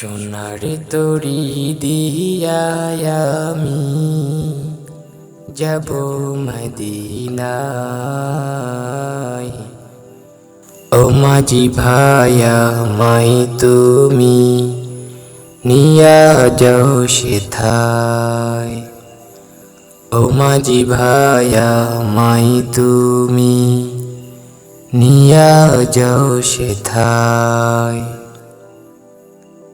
সোনার তরি দিয়ায় আমি যাব মদিনায়। ও মাঝি ভায়া মাই তুমি নিয়া যাও সেথায়। ও মাঝি ভায়া মাই তুমি নিয়া যাও সেথায়।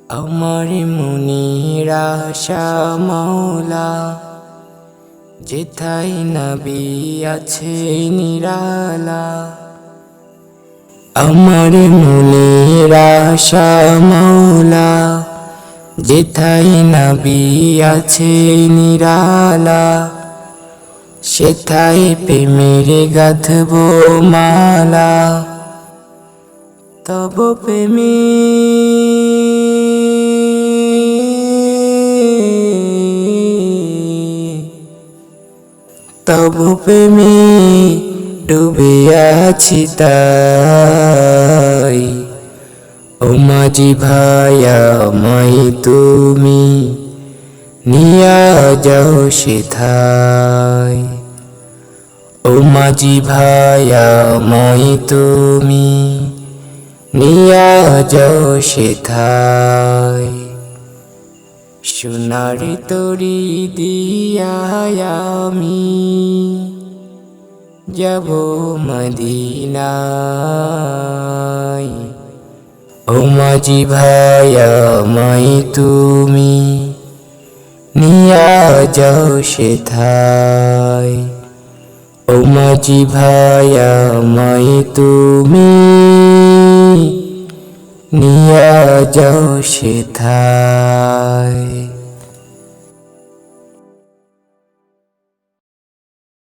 আমার মনের আশা মাওলা যেথায় নবী আছে নিরালা। আমার মনের আশা মাওলা যেথায় নবী আছে নিরালা। সেথায় প্রেমের গাঁথব মালা। তব প্রেমে তব প্রেমে ডুবে আছি তাই। ও মাঝি ভায়া মাই তুমি নিয়া যাও সেথায়। ও মাঝি ভায়া মাই তুমি নিয়া যাও সেথায়। সোনার তরি দিয়ায় আমি যাব মদিনায়। ও মাঝি ভায়া মাই তুমি নিয়া যাও সেথায়। ও মাঝি ভায়া মাই তুমি নিয়া যাও সেথায়।